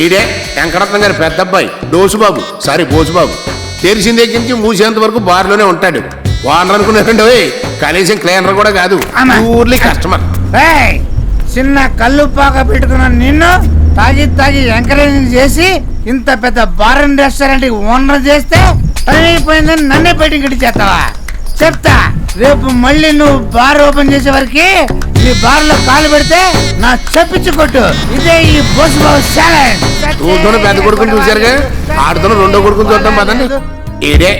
ఈడే వెంకటరత్నం గారి పెద్ద అబ్బాయి డోసుబాబు సారీ బోసుబాబు. తెరిసిన దగ్గర నుంచి మూసేంత వరకు బార్లోనే ఉంటాడు. వానర్ అనుకున్నారండి కనీసం క్లీనర్ కూడా కాదు, ఊర్లీ కస్టమర్. చిన్న కళ్ళు పాక పెట్టుకున్న నిన్ను తాగి ఎంకరేజింగ్ చేసి ఇంత పెద్ద బార్ అండ్ రెస్టారెంట్ ఓనర్ చేస్తే పని అయిపోయిందని నన్నే బయటికి గడి చేస్తావా? చెప్తా, రేపు మళ్ళీ నువ్వు బార్ ఓపెన్ చేసే వరకు ఈ బార్ లో కాలు పెడితే నా చెప్పించి కొట్టు. ఇదే ఈ బోసుబాబు ఛాలెంజ్. చూద్దాం పెద్ద కొడుకుని చూశారుగా, ఆడుతున్న రెండో కొడుకుని చూద్దాం పదండి. ఈడే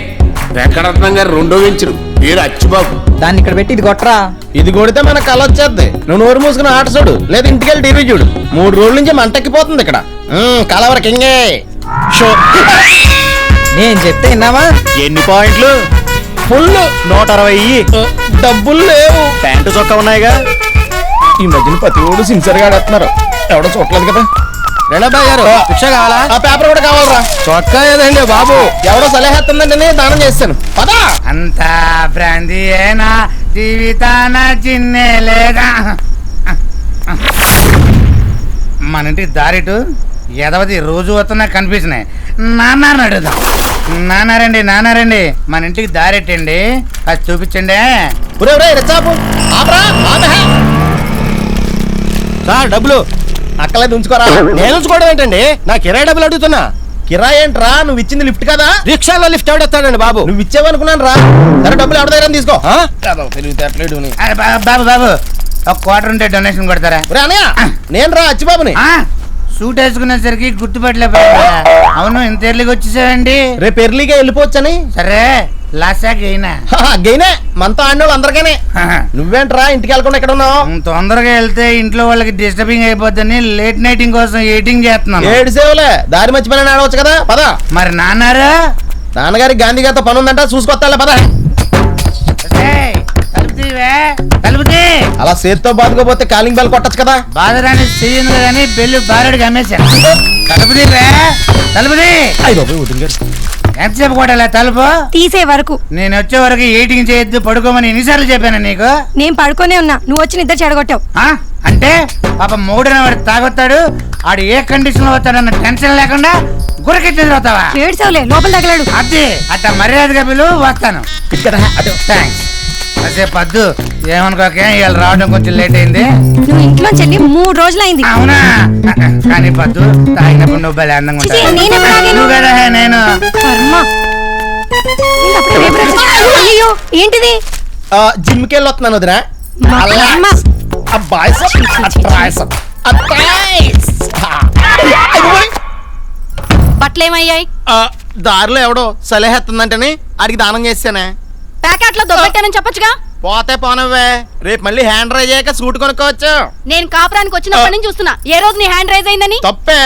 వెంకటరత్నం గారు రెండో వెంచరు, పేరు అచ్చుబాబు. దాన్ని ఇక్కడ పెట్టి ఇది కొట్టరా. ఇది కొడితే మన కళ వచ్చేద్ది. నువ్వు నోరు మూసుకుని ఆట చూడు, లేదా ఇంటికెళ్ళి టీవీ చూడు. 3 రోజుల నుంచి మంటెక్కిపోతుంది ఇక్కడ. కలవరకి ఇంగే షో. నేను చెప్తే విన్నావా? ఎన్ని పాయింట్లు? ఫుల్ 160. డబ్బులు లేవు. ప్యాంటు చొక్కా ఉన్నాయిగా. ఈ మధ్యన ప్రతి ఓడు సిన్సియర్ గా ఆడుతున్నారు. ఎవడో చూడలేదు కదా. రేణాబాయ్ గారు శిక్ష కావాలా? ఆ పేపర్ కూడా కావాలరా. చొక్కా ఏదండి బాబు, ఎవడో సలహేస్తుందండి దానం చేస్తాను. పదా అంతా బ్రాందీ ఏనా జీవితాన చిన్నే లేదా? మన ఇంటికి దారిటు ఎదవది రోజు వస్తున్నా కనిపిస్తున్నాయి. నాన్న అడుగుదాం. నాన్నారండి మన ఇంటికి దారెట్టండి, అది చూపించండి. సార్ డబ్బులు అక్కలేదు ఉంచుకోరా. నేను ఉంచుకోవడం ఏంటండి, నా కిరాయి డబ్బులు అడుగుతున్నా. కిరాయి ఏంట్రా, నువ్వు ఇచ్చింది లిఫ్ట్ కదా? రిక్షాలో లిఫ్ట్ ఎవడొస్తాడండి బాబు? నువ్వు ఇచ్చేవనుకున్నాను రా. సరే డబ్బులు ఎవరి దగ్గర తీసుకో. అరే బాబు ఒక క్వార్టర్ ఉంటే డొనేషన్ కొడతారా? అన్నయ్య నేను రా అచ్చిబాబుని. సూట్ వేసుకునేసరికి గుర్తుపట్టలే. అవును, ఇంత ఎర్లీగా వచ్చేసావండి? రేపు ఎర్లీగా వెళ్ళిపోవచ్చని. సరే లాసా గెయినా? గెయినే మనతో ఆడినోళ్ళు అందరికీనే. నువ్వేంట్రా ఇంటికి వెళ్ళకుండా ఎక్కడ ఉన్నావు? తొందరగా వెళ్తే ఇంట్లో వాళ్ళకి డిస్టర్బింగ్ అయిపోద్దని లేట్ నైటింగ్ కోసం ఎయిటింగ్ చేస్తున్నాను. 7 సేవలే దారి మర్చిపోయినా ఆడవచ్చు కదా. పద. మరి నాన్నగారికి గాంధీ గారితో పని ఉందంట, చూసుకొస్తాలే. పద. అలా చేతితో బాదుకోపోతే కాలింగ్ బెల్ కొట్టచ్చు కదా. బాధరాని చెయ్యను కానీ బెల్లు బారెడికి అమ్మేశాను. తలుపుది ఎంతసేపు కొట్టాలా తలుపు? తీసే వరకు. నేను వచ్చే వరకు ఎయిటింగ్ చేయొద్దు, పడుకోమని ఎన్నిసార్లు చెప్పాను నీకు? నేను పడుకోనే ఉన్నా, నువ్వు వచ్చి నిద్ర చెడగొట్టావు. అంటే పాప మూడన వాడు తాగొస్తాడు, ఆడు ఏ కండిషన్ లో వస్తాడన్న టెన్షన్ లేకుండా గురకెత్తి అవుతావా? ఏడ్చావులే, లోపల తగలాడు. అదే అట్ట మర్యాదగా పిలువు, వస్తాను. థ్యాంక్స్. అదే పద్దు ఏమనుకోకే, ఇవాళ రావడం కొంచెం లేట్ అయింది. నువ్వు ఇంట్లో చెల్లి 3 రోజులైంది. అవునా? కానీ పద్దు తాగినప్పుడు నువ్వు భలే అందంగా ఉంటావు కదా. నేను అయ్యో ఏంటిది? జిమ్కి వెళ్ళి వస్తున్నాను వదినా. బట్టలేమయ్యాయి? దారిలో ఎవడో సలహేస్తుందంటని అడిగి దానం చేస్తానే. ప్యాకెట్లో దొబ్బెట్టానని చెప్పొచ్చుగా. పోతే పోనవ్వే, రేపు మళ్ళీ హ్యాండ్ రైజ్ అయ్యాక సూట్ కొనుక్కోవచ్చు. నేను కాపురానికి వచ్చినప్పటి నుంచి చూస్తున్నా, ఏ రోజు నీ హ్యాండ్ రైజ్ అయిందని. తప్పే.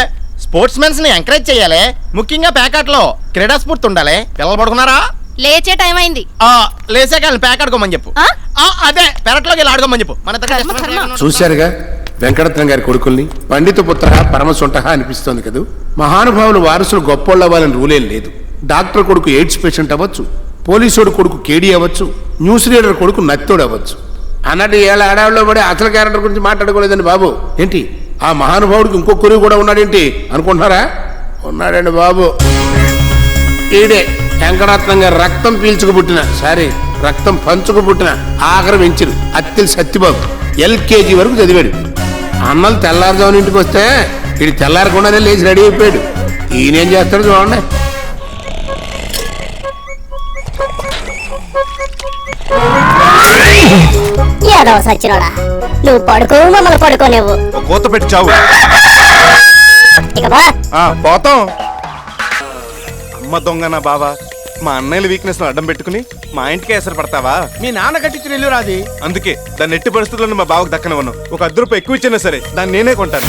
స్పోర్ట్స్ మెన్స్ ని ఎంకరేజ్ చేయాలి, ముఖ్యంగా ప్యాకెట్ లో క్రీడా స్ఫూర్తి ఉండాలి. పిల్లలు పడుకున్నారా? లేచే టైం అయింది. లేచాక ప్యాకెట్కోమని చెప్పు. అదే పెరట్లోకి వెళ్ళి ఆడుకోమని చెప్పు. మన చూశారుగా వెంకటరత్నం గారి కొడుకుల్ని. పండిత పుత్ర పరమసుంట అనిపిస్తోంది కదా. మహానుభావులు వారసులు గొప్పోళ్ళు అవ్వాలని రూలేం లేదు. డాక్టర్ కొడుకు ఎయిడ్స్ పేషెంట్ అవ్వచ్చు, పోలీసుడు కొడుకు కేడీ అవ్వచ్చు, న్యూస్ రీడర్ కొడుకు నత్తోడు అవ్వచ్చు. అన్నట్టు ఏళ్ళ ఆడవాళ్ళలో పడి అసలు క్యారెక్టర్ గురించి మాట్లాడుకోలేదండి బాబు. ఏంటి ఆ మహానుభావుడికి ఇంకో కొడుకు కూడా ఉన్నాడేంటి అనుకుంటున్నారా? ఉన్నాడండి బాబు. ఈడే వెంకటరత్నం గారు రక్తం పీల్చుకు పుట్టిన రక్తం పంచుకు పుట్టిన ఆఖరి వెంచరు అత్తిలి సత్యబాబు. LKG వరకు చదివాడు. అన్నలు తెల్లారుజామున ఇంటికి వస్తే ఇది తెల్లారకుండానే లేచి రెడీ అయిపోయాడు. ఈయనేం చేస్తాడు చూడండి. సచ్చినోడా, నువ్వు పడుకో, మమ్మల్ని పడుకోలేవు. కోత పెట్టి చావు. ఇక పోతాం. అమ్మ దొంగ నా బావా, మా అన్నయ్యల వీక్నెస్ అడ్డం పెట్టుకుని మా ఇంటికి ఎసరు పడతావా? మీ నాన్న కట్టించిన ఇల్లు రాది. అందుకే దాన్ని ఎట్టి పరిస్థితుల్లో మా బావకు దక్కనవను. ఒక 10 రూపాయలు ఎక్కువ ఇచ్చినా సరే దాన్ని నేనే కొంటాను.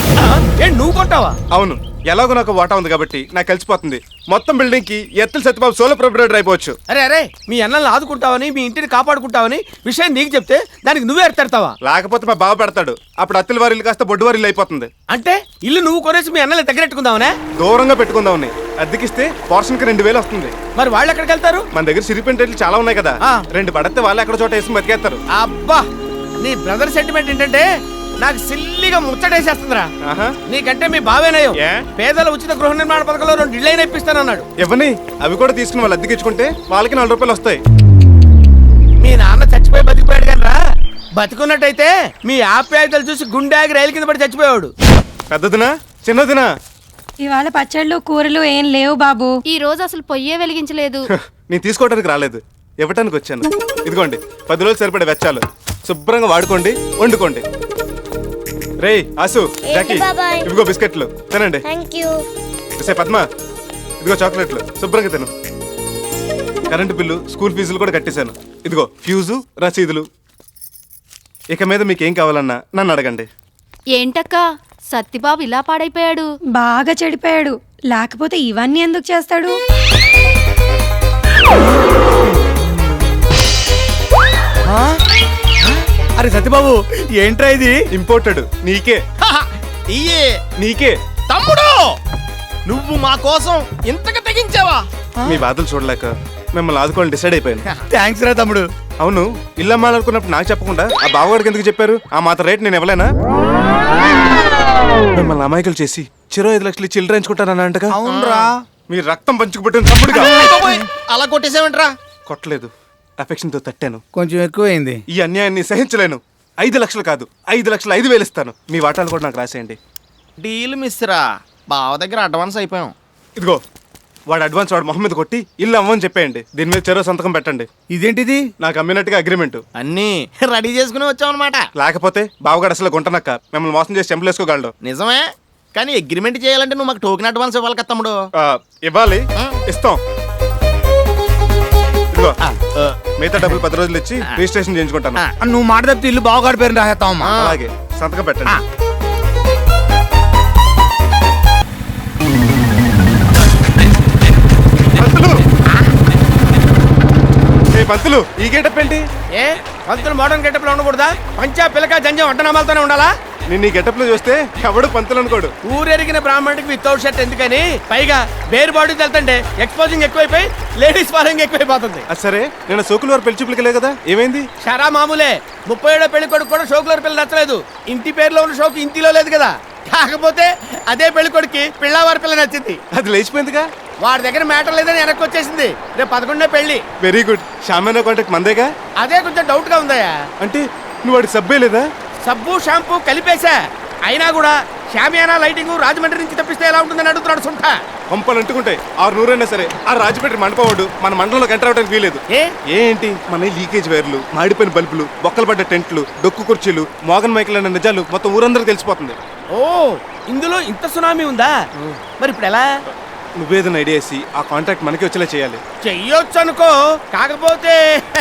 నువ్వు కొంటావా? అవును, ఎలాగో నాకు వాటా ఉంది కాబట్టి నాకు కలిసిపోతుంది. మొత్తం బిల్డింగ్ కి ఎత్తుల సత్యబాబు సోలో ప్రొపరేటర్ అయిపోవచ్చు. అరే మీ అన్నల్ని ఆదుకుంటావని, మీ ఇంటిని కాపాడుకుంటావని విషయం నీకు చెప్తే దానికి నువ్వే ఎడతావా? లేకపోతే మా బావ పెడతాడు. అప్పుడు అత్తిల వారి ఇల్లు కాస్త బొడ్డు వారి ఇల్లు అయిపోతుంది. అంటే ఇల్లు నువ్వు కొనేసి మీ అన్నలు దగ్గరెట్టుకుందావనే? దూరంగా పెట్టుకుందామని. అద్దెకిస్తే పోర్షన్ కి 2000 వస్తుంది. మరి వాళ్ళు ఎక్కడికి వెళ్తారు? మన దగ్గర సిరిపెంటేట్లు చాలా ఉన్నాయి కదా. 2 పడితే వాళ్ళు ఎక్కడ చోట వేసి బతికేస్తారు. అబ్బా, నీ బ్రదర్ సెంటిమెంట్ ఏంటంటే నాకు సిల్లిగా ముచ్చటేసేస్తుందిరా. ఆహా. నీకంటే మీ బావేనయ్యో ఏ? పేదల ఉచిత గృహ నిర్మాణ పథకంలో 2 ఇళ్ళైనా ఇప్పిస్తానన్నాడు. ఇవ్వని, అవి కూడా తీసుకుని వాళ్ళు అద్దెకించుకుంటే వాళ్ళకి 4 రూపాయలు వస్తాయి. మీ నాన్న చచ్చిపోయి బతికిపోయాడు కానీ రా, బతికున్నట్టయితే మీ ఆప్యాయతలు చూసి గుండె ఆగి రైలు కింద పడి చచ్చిపోయాడు. పెద్దదినా చిన్నదినా? ఇవాళ పచ్చళ్ళు కూరలు ఏం లేవు బాబు. ఈ రోజు అసలు పొయ్యే వెలిగించలేదు. నేను తీసుకోవడానికి రాలేదు, ఇవ్వటానికి వచ్చాను. ఇదిగోండి 10 రోజులు సరిపడే వెచ్చాలు. శుభ్రంగా వాడుకోండి, వండుకోండి. రేయ్ ఆసు, జాకీ, బాబాయ్? ఇదిగో బిస్కెట్లు తినండి. Thank you. పద్మ, ఇదిగో చాక్లెట్లు, శుభ్రంగా తిను. కరెంటు బిల్లు, స్కూల్ ఫీజులు కూడా కట్టేశాను. ఇదిగో ఫ్యూజు, రసీదులు. ఇక మీద మీకేం కావాలన్నా నన్ను అడగండి. ఏంటక్క సత్తిబాబు ఇలా పాడైపోయాడు? బాగా చెడిపోయాడు. లేకపోతే ఇవన్నీ ఎందుకు చేస్తాడు? అరే సత్యబాబు, ఏంట్రా ఇది? ఇంపోర్టెడ్, నీకే ఇయ్యే నీకే. తమ్ముడు, నువ్వు మా కోసం ఇంతగా తెగించావా? మీ బాధలు చూడలేక మిమ్మల్ని ఆదుకోవాలని డిసైడ్ అయిపోయాను. థ్యాంక్స్ రా తమ్ముడు. అవును, ఇల్లు అమ్మాలనుకున్నప్పుడు నాకు చెప్పకుండా ఆ బావగాడికి ఎందుకు చెప్పారు? ఆ మాత్రం రేట్ నేను ఇవ్వలేనా? మిమ్మల్ని అమాయకులు చేసి 5 లక్షలు చిల్లరించుకుంటానన్నా అంటగా. అవునరా, మీరు రక్తం పంచుకుపెట్టిన తమ్ముడుగా. అలా కొట్టేసావంట్రా? కొట్టలేదు, అఫెక్షన్ తో తట్టాను. కొంచెం ఎక్కువైంది. ఈ అన్యాయాన్ని సహించలేను. 5 లక్షలు కాదు, 5,05,000 ఇస్తాను. మీ వాటాలు కూడా నాకు రాసేయండి. డీల్ మిస్ రా, బావ దగ్గర అడ్వాన్స్ అయిపోయాం. ఇదిగో వాడు అడ్వాన్స్ వాడు మొహం మీద కొట్టి ఇల్లు అమ్మని చెప్పేయండి. దీని మీద 0 సంతకం పెట్టండి. ఇదేంటిది? నాకు అమ్మినట్టుగా అగ్రిమెంట్. అన్నీ రెడీ చేసుకుని వచ్చామన్నమాట. లేకపోతే బావగాడు అసలు గుంటనక్క మిమ్మల్ని మోసం చేసి చెంపలేసుకోగలడు. నిజమే, కానీ అగ్రిమెంట్ చేయాలంటే నువ్వు మాకు టోకెన్ అడ్వాన్స్ ఇవ్వాలి కదా తమ్ముడు. ఇవ్వాలి, ఇస్తాం. ఇదిగో మిగతా డబ్బులు 10 రోజులు ఇచ్చి రిజిస్ట్రేషన్ చేయించుకుంటాను. నువ్వు మాట తప్పితే ఇల్లు బావగాడి పేరు రాసేస్తావమ్మా. అలాగే, సంతకం పెట్టండి. పంతులు! ఏ పంతులు, ఈ గేటప్ ఏంటి? ఏ పంతులు మోడర్న్ గెటప్ లో ఉండకూడదా? పంచా పిలక జంజం అడ్డనామాలతోనే ఉండాలా? నేను ఈ గెటప్ లో చూస్తే ఎవడు పంతులు అనుకోడు. ఊరెరిగిన బ్రాహ్మణుడికి వితౌట్ షర్ట్ ఎందుకని, పైగా బేర్ బాడీ వెళ్తుంటే ఎక్స్పోజింగ్ ఎక్కువైపోయి లేడీస్ ఫాలోయింగ్ ఎక్కువైపోతుంది. అది సరే, నేను సోకులు వారు పెళ్లి చూపులకి కదా, ఏమైంది? షరా మామూలే. 37 పెళ్లి కొడుకు కూడా షోకులర్ పిల్ల నచ్చలేదు. ఇంటి పేరులో ఉన్న షోకు ఇంటిలో లేదు కదా. కాకపోతే అదే పెళ్లి కొడుకి పిల్లవారి పిల్ల నచ్చింది. అది లేచిపోయిందిగా. వాడి దగ్గర మ్యాటర్ లేదని వెనక్కి వచ్చేసింది. రేపు 11 పెళ్లి. Very good. షామానా కాంటాక్ట్ మందేగా. అదే కొంచెం డౌట్ గా ఉందయ్యా. అంటే నువ్వు వాడికి సబ్బే లేదా? సబ్బు షాంపూ కలిపేశా. అయినా కూడా షామియానా లైటింగ్ రాజమండ్రి నుంచి తప్పిస్తే ఎలా ఉంటుందని అడుగుతున్నాడు సుంఠ. పంపలు అంటుకుంటాయి. 600 అయినా సరే ఆ రాజమండ్రి మండపవాడు మన మండలంలోకి ఎంటర్ అవడానికి వీలేదు. ఏంటి మన లీకేజ్ వైర్లు, మాడిపోయిన బల్బులు, బొక్కలు పడ్డ టెంట్లు, డొక్కు కుర్చీలు, మోగన్ మైకులు అన్న నిజాలు మొత్తం ఊరందరికి తెలిసిపోతుంది. ఓ, ఇందులో ఇంత సునామీ ఉందా? మరి ఇప్పుడు ఎలా? నువ్వేదైనా ఐడియా వేసి ఆ కాంట్రాక్ట్ మనకి వచ్చేలా చేయాలి. చెయ్యొచ్చు అనుకో, కాకపోతే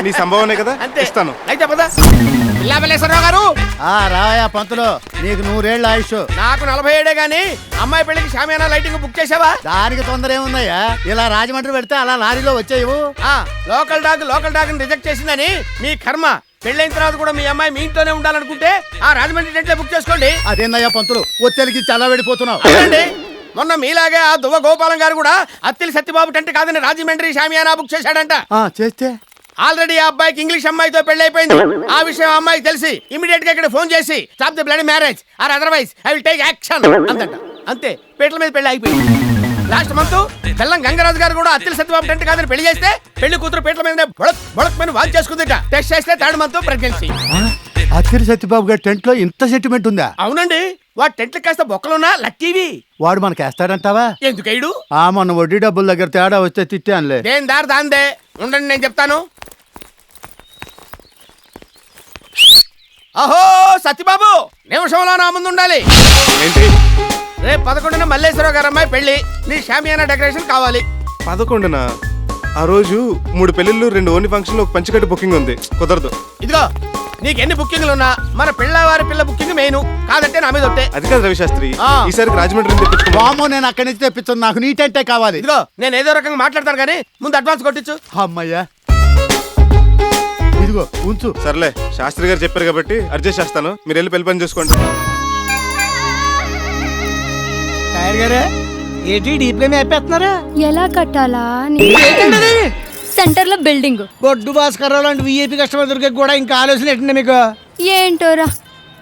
నీ సంభవనే కదా, అంతే. ఇస్తాను. అయితే పద. పిల్లాపల్లేశ్వరరావు గారు, రావయ్యా పంతులు, నీకు 100 ఏళ్ళ ఆయుష్. నాకు 47 గానీ అమ్మాయి పెళ్లికి షామియానా లైటింగ్ బుక్ చేసావా? దానికి తొందర ఏముందయ్యా, ఇలా రాజమండ్రి పెడితే అలా లారీలో వచ్చేయవు. లోకల్ డాగ్ రిజెక్ట్ చేసిందని మీ కర్మ. పెళ్ళైన తర్వాత కూడా మీ అమ్మాయి మీ ఇంట్లోనే ఉండాలనుకుంటే ఆ రాజమండ్రి టెంట్లో బుక్ చేసుకోండి. అదేందయ్యా పంతులు, ఒత్తిడికి చల్ల వెళ్ళిపోతున్నావు. అవునండి, మొన్న మీలాగే ఆ దువ్వ గోపాలం గారు కూడా అత్తిలి సత్యబాబు టెంట్ కాదని రాజమండ్రి షామియానా బుక్ చేశాడంట. చేస్తే ఆల్రెడీ ఆ అబ్బాయికి ఇంగ్లీష్ అమ్మాయితో పెళ్లి అయిపోయింది. ఆ విషయం ఆ అమ్మాయికి తెలిసి ఇమీడియట్ గా ఇక్కడ ఫోన్ చేసి stop the bloody marriage or otherwise I will take action అందంట. అంతే, పేట్ల మీద పెళ్లి అయిపోయింది. లాస్ట్ మంత్ బెల్లం గంగరాజు గారు కూడా అత్తిలి సత్యబాబు టెంట్ కాదని పెళ్లి చేస్తే పెళ్లి కూతురు పేట్ల మీద బొడక్ మీద వాచ్ చేసుకుందిట. టెస్ట్ చేస్తే 3rd మంత్ ప్రెగ్నెన్సీ. అత్తిరి సత్యబాబు గారి టెంట్ లో ఇంత సెంటిమెంట్ ఉందా? అవునండి, వాడు టెంట్లు కాస్త బొక్కలున్నా లక్కీవి. వాడు మనకి వేస్తాడంటావా? ఎందుకైడు? మొన్న వడ్డీ డబ్బుల దగ్గర తేడా వస్తే తిట్టానులే. దేని దారి దాందే. ఉండండి, నేను చెప్తాను. అహో సత్యబాబు, నిమిషంలో నా ముందు ఉండాలి. ఏంటి? రేపు 11న మల్లేశ్వరరావు గారు అమ్మాయి పెళ్లి. నీ షామియానా డెకరేషన్ కావాలి. 11న? ఆ రోజు 3 పెళ్లిళ్ళు, 2 ఓన్లీ ఫంక్షన్లు, ఒక పంచకట్టు బుకింగ్ ఉంది. కుదరదు. ఇదిగో, నీకు ఎన్ని బుకింగ్లు ఉన్నా మన పిల్లవారి పిల్ల బుకింగ్ మెయిన్. కాదంటే నా మీద ఒట్టే. అది కాదు రవిశాస్త్రి, ఆ. ఈసారి రాజమండ్రి తెప్పించుకో. వామో, నేను అక్కడి నుంచి తెప్పించాను, నాకు నీ టెంటే కావాలి. ఇదిగో, నేను ఏదో రకంగా మాట్లాడతాను కానీ ముందు అడ్వాన్స్ కొట్టించు. అమ్మయ్యా, ఇదిగో ఉంచు. సర్లే, శాస్త్రి గారు చెప్పారు కాబట్టి అడ్జస్ట్ చేస్తాను. మీరు వెళ్ళి పెళ్లి పని చూసుకోండి. ఏంటి డీప్ గా మేపేస్తున్నారా? ఎలా కట్టాలా సెంటర్ లో బిల్డింగ్. బొడ్డు భాస్కర్ లాంటి విఐపి కస్టమర్ దొరికే కూడా ఇంకా ఆలోచన ఏంటండి మీకు? ఏంటోరా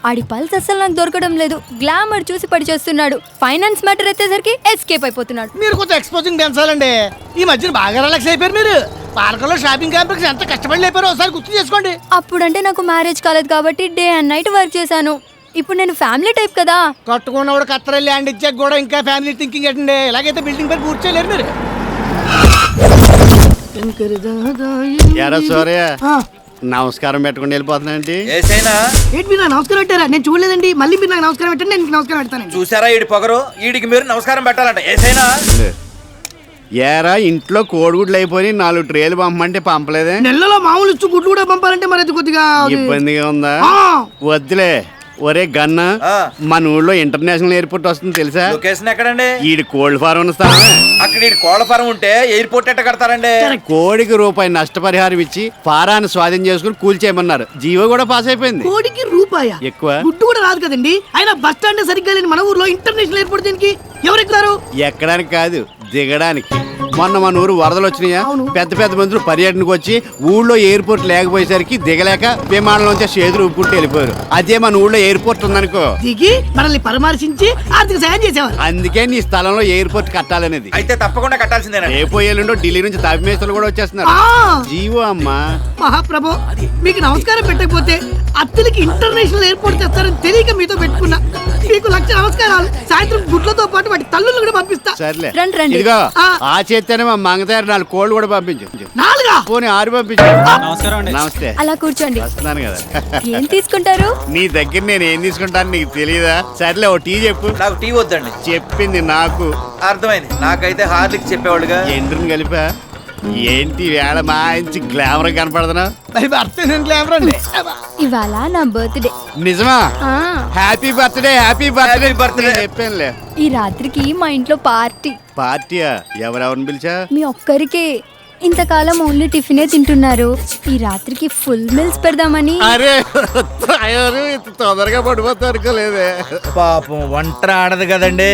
ఆడి పల్స్ అస్సలు నాకు దొరకడం లేదు. గ్లామర్ చూసి పడి చేస్తున్నాడు. ఫైనాన్స్ మ్యాటర్ ఎత్తేసరికి ఎస్కేప్ అయిపోతున్నాడు. మీరు కొంచెం ఎక్స్పోజింగ్ పెంచాలండి. ఈ మధ్యన బాగా రిలాక్స్ అయిపోయారు మీరు. పార్కులో షాపింగ్ కాంప్లెక్స్ ఎంత కష్టపడి లేపారో ఒకసారి గుర్తు చేసుకోండి. అప్పుడంటే నాకు మ్యారేజ్ కాలేదు కాబట్టి డే అండ్ నైట్ వర్క్ చేశాను. ఇప్పుడు నేను ఫ్యామిలీ టైప్ కదా. కట్టుకున్నవాడు కత్తర ల్యాండ్ ఇచ్చాక కూడా ఇంకా ఫ్యామిలీ థింకింగ్ ఏంటండి? ఇలాగైతే బిల్డింగ్ పై పూర్తి చేయలేరు మీరు. ఎరా సూర్య నమస్కారం పెట్టుకుని వెళ్ళిపోతున్నాండి. ఏంటి మీరు నాకు నమస్కారం పెట్టారా? నేను చూడలేదండి. మళ్ళీ మీరు నాకు నమస్కారం పెట్టండి, నేను మీకు నమస్కారం పెడతానండి. చూసారా ఈడి పొగరు? ఈడికి మీరు నమస్కారం పెట్టాలంట. ఏసైనా ఏరా ఇంట్లో కోడిగుడ్లు అయిపోయి 4 ట్రేలు పంపమంటే పంపలేదే? నెలలో మామూలు ఇచ్చు గుడ్లు కూడా పంపాలంటే మరి అది కొద్దిగా ఇబ్బందిగా ఉందా? వద్దులే. ఒరే గన్న, మన ఊళ్ళో ఇంటర్నేషనల్ ఎయిర్పోర్ట్ వస్తుంది తెలుసా? లొకేషన్ ఎక్కడండి? ఈడి కోల్డ్ ఫారం స్థానం. అక్కడ ఈడి కోళ్ల ఫారం ఉంటే ఎయిర్పోర్ట్ ఎట్ట కడతారండి? కోడికి రూపాయి నష్టపరిహారం ఇచ్చి ఫారాన్ని స్వాధీనం చేసుకుని కూల్చేయమన్నారు. జీవో కూడా పాస్ అయిపోయింది. కోడికి రూపాయ ఎక్కువ గుడ్డు కూడా రాదు కదండి. ఆయన బస్ స్టాండ్ సరిగ్గా లేని మన ఊర్లో ఇంటర్నేషనల్ ఎయిర్పోర్ట్ దీనికి ఎవరు ఎక్కుతారు? ఎక్కడానికి కాదు, దిగడానికి. మొన్న మన ఊరు వరదలు వచ్చినాయా? పెద్ద పెద్ద మంత్రులు పర్యటనకు వచ్చి ఊళ్ళో ఎయిర్పోర్ట్ లేకపోయేసరికి దిగలేక విమానంలోంచి చేతులు ఊపుకుంటూ వెళ్ళిపోయారు. అదే మన ఊళ్ళో ఎయిర్పోర్ట్ ఉందనుకో, దిగి మనల్ని పరామర్శించి ఆర్థిక సాయం చేసేవారు. అందుకే నీ స్థలంలో ఎయిర్పోర్ట్ కట్టాలనేది. అయితే తప్పకుండా కట్టాల్సిందేనా? రేపు ఎల్లుండో ఢిల్లీ నుంచి తాపిమేస్తలు కూడా వచ్చేస్తున్నారు. జీవో అమ్మా. మహాప్రభు, మీకు నమస్కారం పెట్టకపోతే అత్తులకి ఇంటర్నేషనల్ ఎయిర్పోర్ట్ తెస్తారని తెలియక మీతో పెట్టుకున్నా. మీకు 1,00,000 నమస్కారాలు. సాయంత్రం గుడ్లతో పాటు వాటి తల్లులు కూడా పంపిస్తా. సర్లే రండి, రండి. ఇదిగో ఆ చేత్తేనే మా మంగతారు 4 కోళ్ళు కూడా పంపించు. 4 పోనీ 6 పంపించు. నమస్తే. అలా కూర్చోండి. వస్తున్నాను కదా. ఏం తీసుకుంటారు? నీ దగ్గర నేను ఏం తీసుకుంటాను నీకు తెలియదా? సర్లే ఓ టీ చెప్పు. నాకు టీ వద్దండి. చెప్పింది నాకు అర్థమైంది. నాకైతే హార్లిక్ చెప్పేవాళ్ళుగా. ఎండ్రుని కలిపా. ఏంటి వేళ మంచి గ్లామర్ కనపడుతున్నా? గ్లామర్ అండి. ఇవాళ నా బర్త్డే. నిజమా? Happy birthday, happy birthday. Happy birthday. చెప్పానులే. ఈ రాత్రికి మా ఇంట్లో పార్టీ. పార్టీయా? ఎవరెవరిని పిలిచా? మీ ఒక్కరికే. ఇంతకాలం ఓన్లీ టిఫినే తింటున్నారు. ఈ రాత్రికి ఫుల్ మీల్స్ పెడదామని. అరే తయారు ఇంత తొందరగా పడిపోతా అనుకోలేదే. పాపం వంట ఆడదు కదండి,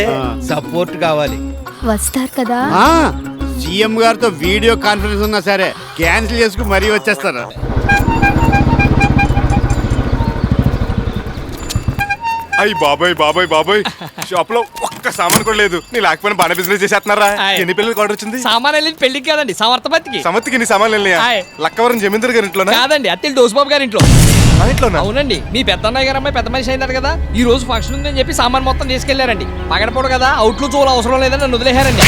సపోర్ట్ కావాలి. వస్తారు కదా? సీఎం గారితో వీడియో కాన్ఫరెన్స్ ఉన్నా సరే క్యాన్సిల్ చేసుకుని మరీ వచ్చేస్తారు. అయ్యి బాబాయ్ బాబాయ్ బాబాయ్, షాప్ లో ఒక్క సామాన్ కూడా లేదు. నీ లేకపోయినా బాగా బిజినెస్ చేసేస్తున్నారా? ఎన్ని పిల్లలకి ఆర్డర్ వచ్చింది? సామాన్ వెళ్ళి పెళ్లికి కాదండి, సమర్థపతికి. సమత్తికి నీ సామాన్లు వెళ్ళినాయా? లక్కవరం జమీందర్ గారి ఇంట్లోనా? కాదండి, అత్తిల్ డోసుబాబు గారి ఇంట్లో. మా ఇంట్లోనా? అవునండి, మీ పెద్దన్నయ్య గారు అమ్మాయి పెద్ద మనిషి అయినారు కదా, ఈ రోజు ఫంక్షన్ ఉందని చెప్పి సామాన్ మొత్తం తీసుకెళ్లారండి. పగడపోడు కదా, అవుట్లు చూడ అవసరం లేదని నన్ను వదిలేశారండి.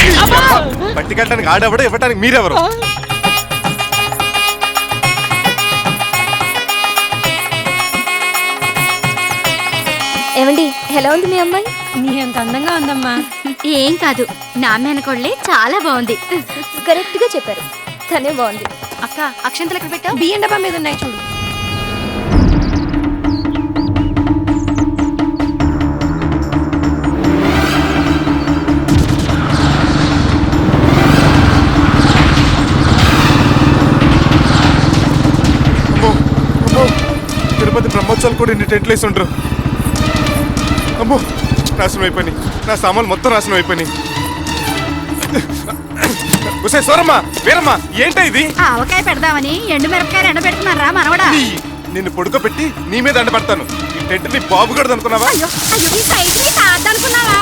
పట్టి కట్టడానికి ఆడెవడో, ఇవ్వడానికి మీరెవరు? ఏమండి, ఎలా ఉంది మీ అమ్మాయి? నీ అంత అందంగా ఉందమ్మా. ఏం కాదు, నా మేనకోడలే చాలా బాగుంది. కరెక్ట్ గా చెప్పారు, తనే బాగుంది. అక్క, అక్షంతలు ఎక్కడ పెట్టావు? బియ్యం డబ్బా మీద ఉన్నాయి చూడు. తిరుపతి బ్రహ్మోత్సవాలు కూడా ఇన్ని టెంట్లు వేసి ఉంటారు. అమ్మో, నాశనం అయిపోయి. నా సామాన్లు మొత్తం నాశనం అయిపోయి. సోరమ్మా, వీరమ్మా, ఏంటా ఇది? ఆవకాయ పెడదామని ఎండు మిరపకాయలు ఎండ పెడుతున్నారా మనవడా? నిన్ను పడుకోబెట్టి నీ మీద ఎండ పడతాను. ఈ టెంట్ నీ బాబు గడదు అనుకున్నావా? అయ్యో అయ్యో, ఈ సైజుకి కాదనుకున్నావా?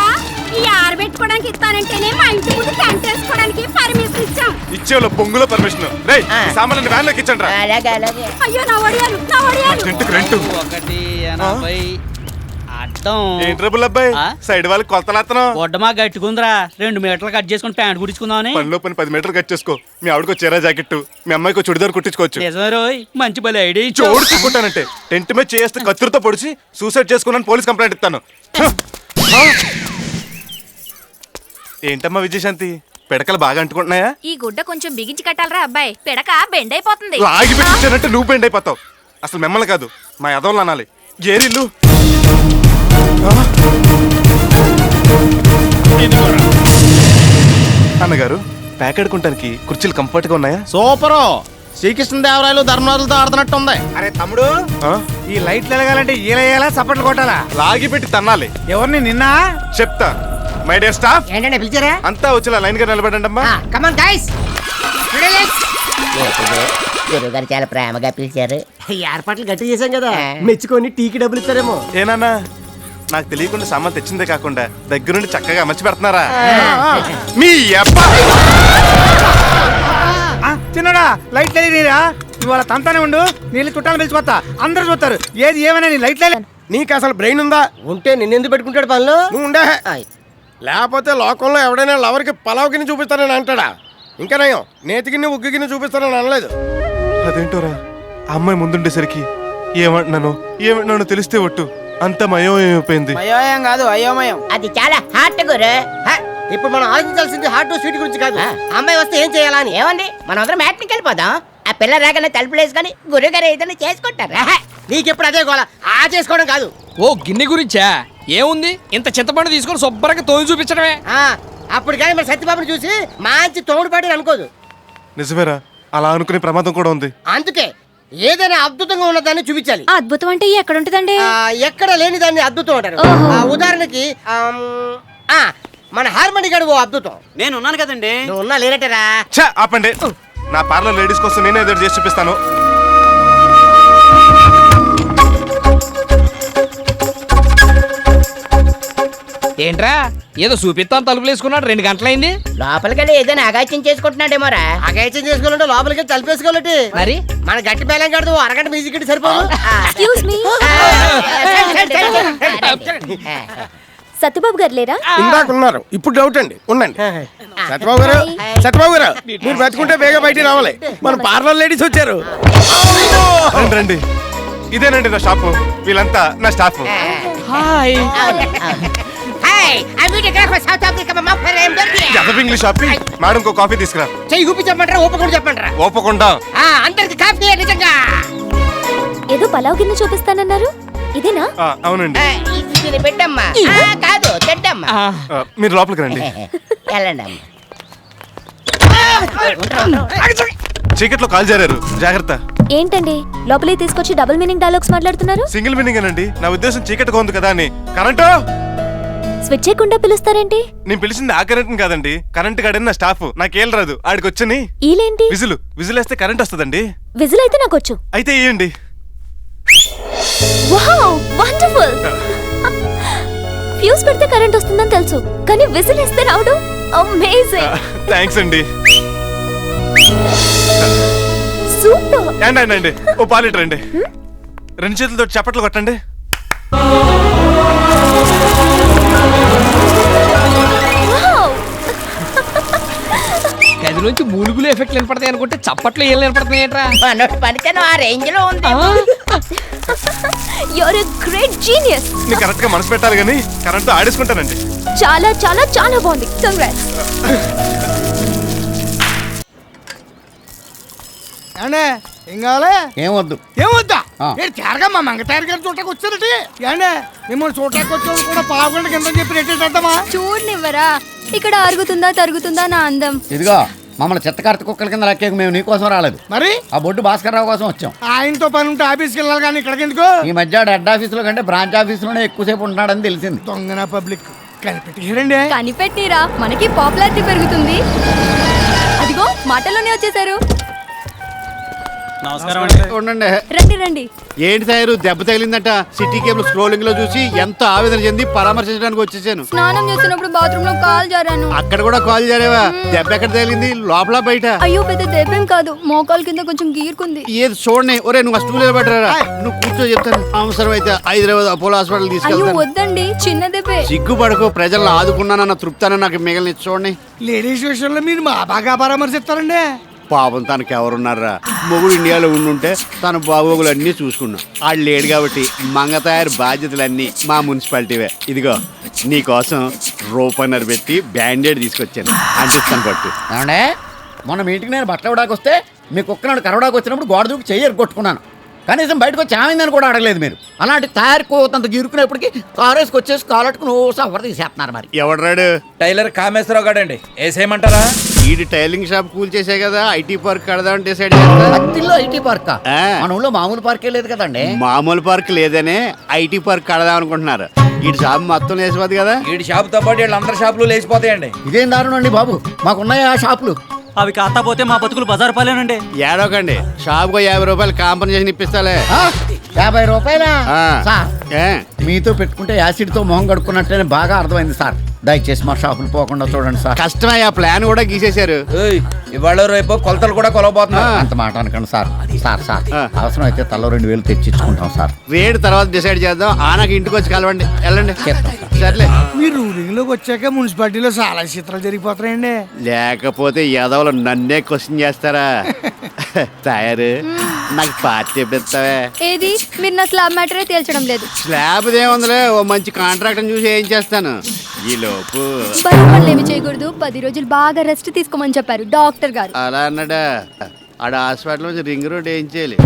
ఈ ఆరబెట్టుకోవడానికి ఇస్తానంటేనే మా ఇంటి ముందు టెంట్ వేసుకోవడానికి పర్మిషన్ ఇచ్చాం. ఇచ్చేవాళ్ళు పొంగులో పర్మిషన్. రేయ్, ఈ సామాన్లు వ్యాన్ లోకి ఇచ్చండి రా. అయ్యో నా ఒడియాలు, నా ఒడియాలు. టెంట్కి రెంట్ 180 అడ్డం. ఏం ట్రబుల్ అబ్బాయి? సైడ్ వాళ్ళకి కొలతలేస్తున్నాం. గొడ్డమా గట్టుకుందిరా, 2 మీటర్లు కట్ చేసుకుని ప్యాంట్ కుట్టించుకుందామని. పనిలో పని 10 మీటర్లు కట్ చేసుకో. మీ ఆవిడకో చీర జాకెట్, మీ అమ్మాయికో చుడిదార్ కుట్టించుకోవచ్చు. నిజమే రోయ్, మంచి బలి ఐడియా. చోడు చుక్కుంటానంటే టెంట్ మీద చేస్తే కత్తిరితో పొడిచి సూసైడ్ చేసుకున్నాను పోలీస్ కంప్లైంట్ ఇస్తాను. ఏంటమ్మా విజయశాంతి, పిడకలు బాగా అంటుకుంటున్నాయా? ఈ గుడ్డ కొంచెం బిగించి కట్టాలరా అబ్బాయి, పిడక బెండ్ అయిపోతుంది. లాగి పెట్టించానంటే నువ్వు బెండ్ అయిపోతావు. అసలు మిమ్మల్ని కాదు, మా యదవులు అనాలి. ఏరిల్లు అన్నగారు, ప్యాకెడుకుంటానికి కుర్చీలు కంఫర్ట్ గా ఉన్నాయా? సూపరు. శ్రీకృష్ణదేవరాయలు ధర్మరాజులతో ఆడుతున్నట్టు ఉంది. అరే తమ్ముడు, ఆ? ఈ లైట్లు ఎలగాలంటే ఈలయ్యేలా సపట్లు కొట్టాలా? లాగి పెట్టి తన్నాలి. ఎవరిని నిన్న? చెప్తా. మై డే స్టాఫ్, ఏంటంటే పిలిచారా? అంతా వచ్చి లైన్ గా నిలబడండి అమ్మా. Come on guys. గురువు గారు చాలా ప్రేమగా పిలిచారు. ఏర్పాట్లు గట్టి చేశాం కదా మెచ్చుకొని టీకి డబ్బులు ఇస్తారేమో. ఏనాన్నా నాకు తెలియకుండా సామాన్ తెచ్చిందే కాకుండా దగ్గరుండి చక్కగా అమర్చి పెడుతున్నారా మీ అబ్బా చిన్నడా లైట్ లేనిరా ఇవాళ తంతానే ఉండు. నీళ్ళు చుట్టాలు పిలిచిపోతా, అందరూ చూస్తారు. ఏది ఏమైనా నీ లైట్ లేదు. నీకు అసలు బ్రెయిన్ ఉందా? ఉంటే నిన్నెందుకు పెట్టుకుంటాడు పనులు? నువ్వు ఉండే లేకపోతే లోకంలో ఎవడైనా లవర్కి పలావ్ గిన్నె చూపిస్తానని అంటాడా? ఇంకా నయం నేతి గిన్నె ఉగ్గు గిన్నె చూపిస్తానని అనలేదు. అదేంటోరా ఆ అమ్మాయి ముందుండేసరికి ఏమంటున్నానో తెలిస్తే ఒట్టు అంత మయం అయిపోయింది. అయోమయం కాదు అయోమయం. అది చాలా హార్ట్ గురు. ఇప్పుడు మనం ఆలోచించాల్సింది హార్ట్ స్వీట్ గురించి కాదు, అమ్మాయి వస్తే ఏం చేయాలని. ఏమండి మనం అందరం మ్యాట్నికి వెళ్ళిపోదాం. ఆ పిల్ల రాగానే తలుపులేసుకొని గురుగారు ఏదైనా చేసుకుంటారు. నీకెప్పుడు అదే గోల, ఆ చేసుకోవడం కాదు. ఓ గిన్నె గురించా? ఏముంది, ఇంత చింతపండు తీసుకొని శుభ్రంగా తోమి చూపించడమే. అప్పుడు కానీ మన సత్యబాబుని చూసి మంచి తోడు పాటని అనుకోదు. నిజమేరా, అలా అనుకునే ప్రమాదం కూడా ఉంది. అందుకే ఏదైనా అద్భుతంగా ఉన్నదాన్ని చూపించాలి. అద్భుతం అంటే ఎక్కడ ఉంటదండి? ఎక్కడ లేని దాన్ని అద్భుతం అంటారు. ఉదాహరణకి మన హార్మోని గడు ఓ అద్భుతం. నేను ఉన్నాను కదండి. నువ్వు ఉన్నా లేనటరా. ఛ, ఆపండి. నా పార్లర్ లేడీస్ కోసం నేనే ఎదురు చేసి చూపిస్తాను. ఏంట్రా ఏదో చూపిస్తాను తలుపులు వేసుకున్నాడు, 2 గంటలైంది. లోపలికెళ్ళి ఏదైనా అగాచ్యం చేసుకుంటున్నాడేమోరా. అగైత్యం చేసుకోవాలంటే లోపలికి తలిపేసుకోవాలంటే మరి మన గట్టి బేలం కడదు అరగంట మ్యూజిక్ ఇటు సరిపోదు. ఎక్స్క్యూజ్ మీ, సత్యబాబు గారు లేరా? ఇందాక ఉన్నారు, ఇప్పుడు డౌట్ అండి. ఉండండి. సత్యబాబు గారు, సత్యబాబు గారు, మీరు బతుకుంటే బేగా బయటికి రావాలి. మన పార్లర్ లేడీస్ వచ్చారు. రండి రండి, ఇదేనండి నా షాపు, వీళ్ళంతా నా staff. Hi. English shop. Madam కో కాఫీ తీసుకురా. చెయ్యి ఊపి చెప్పమంటారా ఓపకుండా చెప్పమంటారా? ఓపకుండా. అందరికి కాఫీ నిజంగా. ఏదో పలావ్ గిన్నె చూపిస్తానన్నారు, ఇదేనా? అవునండి. ఇది పెట్టమ్మా. కాదు చెడ్డమ్మా. మీరు లోపలికి రండి. వెళ్ళండి అమ్మా. చీకట్లో కాల్ జారారు, జాగ్రత్త. ఏంటండి లోపలికి తీసుకొచ్చి డబుల్ మీనింగ్ డైలాగ్స్ మాట్లాడుతున్నారు? సింగిల్ మీనింగ్ అనండి. నా ఉద్దేశం చీకటిగా ఉంది కదా అని. కరెంటు స్విచ్ చేయకుండా పిలుస్తారేంటి? నేను పిలిచింది ఆ కరెంట్ కాదండి, కరెంట్ గాడని నా స్టాఫ్. నాకేం రాదు, ఆడికి వచ్చని ఈలేంటి? విజిల్ వేస్తే కరెంట్ వస్తుందండి. విజిల్ అయితే నాకొచ్చు. అయితే ఇయ్యండి. Wow wonderful. ఫ్యూజ్ పెడితే కరెంట్ వస్తుందని తెలుసు, కానీ విజిల్ వేస్తే రావడం అమేజింగ్. థ్యాంక్స్ అండి. సూపర్. అండి ఓ పాలిటర్ అండి. 2 చేతులతో చప్పట్లు కొట్టండి. గది నుంచి మూలుగులు ఎఫెక్ట్లు వినపడతాయి అనుకుంటే చప్పట్లు ఏం వినపడుతున్నాయి ఏంట్రా? పనితనం ఆ రేంజ్ లో ఉంది. You are a great genius. నీకు కరెక్ట్ గా మనసు పెట్టాలి కానీ కరెంట్ ఆడేసుకుంటానండి. చాలా చాలా చాలా బాగుంది. కంగ్రాట్స్. ఏం కావాలి? ఏమొద్దు. ఏమొద్దా? తేరగా మా మంగతాయారు గారు చూడటానికి వచ్చారటి. ఏండే మిమ్మల్ని చూడటానికి వచ్చేవాళ్ళు కూడా పావుగంట కింద చెప్పి రెట్టేద్దామా? చూడనివ్వరా? ఇక్కడ అరుగుతుందా తరుగుతుందా నా అందం. ఇదిగో మమ్మల్ని చెత్తకార్త కుక్కల కింద లెక్కేకు మేము నీకోసం రాలేదు. మరి ఆ బొడ్డు భాస్కర్ రావు కోసం వచ్చాం. ఆయనతో పని ఉంటే ఆఫీస్కి వెళ్ళాలి కానీ ఇక్కడికి ఎందుకు? ఈ మధ్య హెడ్ ఆఫీసులో కంటే బ్రాంచ్ ఆఫీసులోనే ఎక్కువసేపు ఉంటున్నాడని తెలిసింది. దొంగన పబ్లిక్ కనిపెట్టిరండి. కనిపెట్టిరా, మనకి పాపులారిటీ పెరుగుతుంది. అదిగో మాటల్లోనే వచ్చేసారు. ఉండండి. రండి రండి. ఏంటి తయారు దెబ్బ తగిలిందట? సిటీ కేబుల్ స్క్రోలింగ్ లో చూసి ఎంత ఆవేదన చెంది పరామర్శించడానికి వచ్చేసాను. స్నానం చేస్తున్నప్పుడు బాత్రూమ్ లో కాల్ జారాను. అక్కడ కూడా కాల్ జారేవా? దెబ్బ ఎక్కడ తగిలింది, లోపల బయట? అయ్యో పెద్ద దెబ్బేం కాదు, మోకాలు కింద కొంచెం గీరుకుంది. ఏది చూడండి. ఒరే నువ్వు స్టూల్ నిలబెట్టరా, నువ్వు కూర్చో చెప్తాను. అవసరం అయితే హైదరాబాద్ అపోలో హాస్పిటల్ అయ్యో తీసుకెళ్తాను. వద్దండి, చిన్న దెబ్బే. సిగ్గుపడకు, ప్రజలను ఆదుకున్నానన్న తృప్తాన్ని నాకు మిగిలిన చూడండి. లేడీస్ విషయంలో మీరు మా బాగా పరామర్శిస్తారండి. పాపం తనకి ఎవరున్నారా? మొగుడు ఇండియాలో ఉండుంటే తన బాగోగులు అన్నీ చూసుకున్నాం. ఆడు లేడు కాబట్టి మంగతయారు బాధ్యతలన్నీ మా మున్సిపాలిటీవే. ఇదిగో నీకోసం రూపన్నర పెట్టి బ్యాండేడ్ తీసుకొచ్చాను, అంటిస్తాను పట్టు. ఏమండే మొన్న మీటింగ్ నేను బట్టలు ఇవ్వడానికి వస్తే మీ కుక్కనాడు కరవడానికి వచ్చినప్పుడు గోడ దూకి చెయ్యి కొట్టుకున్నాను. కనీసం బయటకు వచ్చి ఆమెందని కూడా అడగలేదు మీరు. అలాంటి తయారుకోతంత గిరుకునేప్పటికీ కారేసుకు వచ్చేసి కాలట్టుకుని సఫర్ తీసేస్తున్నారు. మరి ఎవడరాడు? టైలర్ కామేశ్వరరావు గాడండి. వేసేయమంటారా? ఈడు టైలింగ్ షాప్ కూల్ చేసే కదా ఐటీ పార్క్ కడదామని డిసైడ్ అత్తిల్లో ఐటీ పార్క్. మన ఊళ్ళో మామూలు పార్కే లేదు కదండి. మామూలు పార్క్ లేదనే ఐటీ పార్క్ కడదాం అనుకుంటున్నారు. ఈ షాప్ మొత్తం లేచిపోద్ది కదా. వీడి షాపుతో పాటు వీళ్ళందరి షాపులు లేచిపోతాయండి. ఇదేం దారుణం అండి బాబు, మాకున్నాయి ఆ షాపులు. అవి కాకపోతే మా బతుకులు బజారు పాలేనండి. ఏడోకండి, షాప్కో 50 రూపాయలు కాంపన్సేషన్ ఇప్పిస్తాలే. 50 రూపాయలా ఆ. సార్ ఏ? మీతో పెట్టుకుంటే యాసిడ్ తో మొహం కడుక్కున్నట్టే బాగా అర్థమైంది సార్. దయచేసి మా షాపులు పోకుండా చూడండి సార్. కష్టమయ్యా, ప్లాన్ కూడా గీసేశారు. ఇవాళ రేపు కొలతలు కూడా కొలవబోతున్నా. అంత మాట అనకండి సార్. సార్ ఆ. అవసరం అయితే తలో 2000 తెచ్చిచ్చుకుంటాం సార్. రేటు తర్వాత డిసైడ్ చేద్దాం. ఆనకి ఇంటికి వచ్చి కలవండి, వెళ్ళండి. సర్లే. మీరు రూలింగ్ లోకి వచ్చాక మున్సిపాలిటీలో చాలా చిత్రాలు జరిగిపోతున్నాయండి. లేకపోతే యాదవులు నన్నే క్వశ్చన్ చేస్తారా? తయారు నాకు పార్టీ ఎప్పుడు ఇస్తావే? ఏది మీరు నా స్లాబ్ మ్యాటరే తేల్చడం లేదు. స్లాబ్ ఏముందిలే, ఓ మంచి కాంట్రాక్ట్ చూసి ఏం చేస్తాను. ఈ లోపు బరువు పనులు ఏమి చేయకూడదు, 10 రోజులు బాగా రెస్ట్ తీసుకోమని చెప్పారు డాక్టర్ గారు. అలా అన్నాడా? ఆడ హాస్పిటల్ నుంచి రింగ్ రోడ్ ఏం చేయాలి?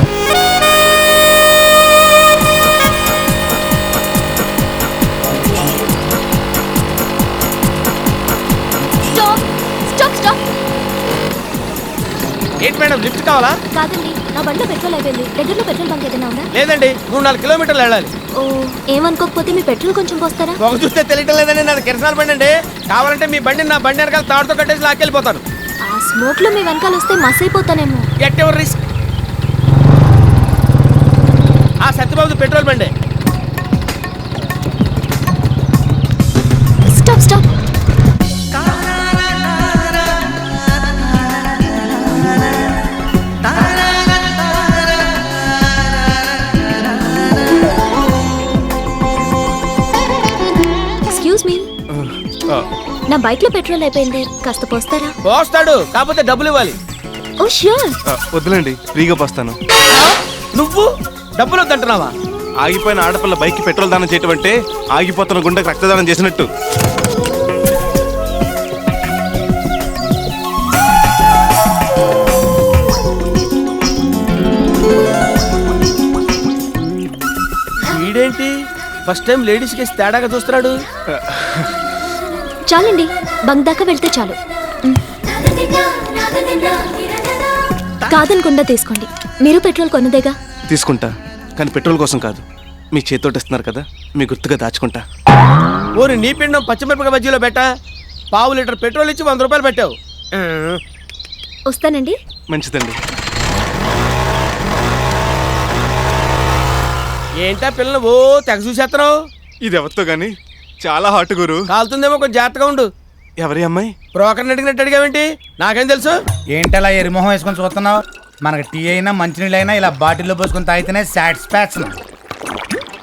Stop stop stop. ఏంటి మేడం లిఫ్ట్ కావాలా? కాదండి, నా బండిలో పెట్రోల్ అయిపోయింది. దగ్గరలో పెట్రోల్ బంక్ ఏదైనా ఉందా? లేదండి, 3-4 కిలోమీటర్లు వెళ్ళాలి. ఓ, ఏమనుకోకపోతే మీ పెట్రోల్ కొంచెం పోస్తారా? ఒక చూస్తే తెలియటం లేదండి, నాది కిరసనాల బండి అండి. కావాలంటే మీ బండి నా బండి వెనకాల తాడుతో కట్టేసి లాక్కెళ్ళిపోతాను. ఆ స్మోక్ లో మీ వెనకాల వస్తే మస్ అయిపోతానేమో. At ever risk. ఆ సత్యబాబు పెట్రోల్ బండి. Stop stop. ఎక్స్క్యూజ్ మీ, నా బైక్ లో పెట్రోల్ అయిపోయింది, కాస్త పోస్తారా? పోస్తాడు, కాకపోతే డబ్బులు ఇవ్వాలి. ఓ ష్యూర్. వద్దులేండి, ఫ్రీగా పోస్తాను. నువ్వు డబ్బులు వద్దంటున్నావా? ఆగిపోయిన ఆడపిల్ల బైక్ కి పెట్రోల్ దానం చేయటం అంటే ఆగిపోతున్న గుండెకి రక్తదానం చేసినట్టు. వీడేంటి ఫస్ట్ టైం లేడీస్ కి తేడాగా చూస్తున్నాడు? చాలండి, బంక్ దాకా వెళ్తే చాలు. కాదనకుండా తీసుకోండి, మీరు పెట్రోల్ కొన్నదేగా. తీసుకుంటా, కానీ పెట్రోల్ కోసం కాదు. మీ చేతితోటి ఇస్తున్నారు కదా, మీ గుర్తుగా దాచుకుంటా. ఓరి నీ పిండం పచ్చిమిరపకాయ బజ్జీలో పెట్టా. 1/2 లీటర్ పెట్రోల్ ఇచ్చి 100 రూపాయలు పెట్టావు. వస్తానండి. మంచిదండి. ఏంటా పిల్లలు ఓ తెగ చూసేస్తున్నావు? ఇది ఎవరితో గాని చాలా హాట్ గురు. కాలుతుందేమో కొంచెం జాగ్రత్తగా ఉండు. ఎవరి అమ్మాయి? బ్రోకర్ని అడిగినట్టు అడిగావేంటి? నాకేం తెలుసు? ఏంటలా ఎరిమొహం వేసుకొని చూస్తున్నావు? మనకి టీ అయినా మంచినీళ్ళు అయినా ఇలా బాటిల్లో పోసుకొని తాగితేనే సాటిస్ఫాక్షన్.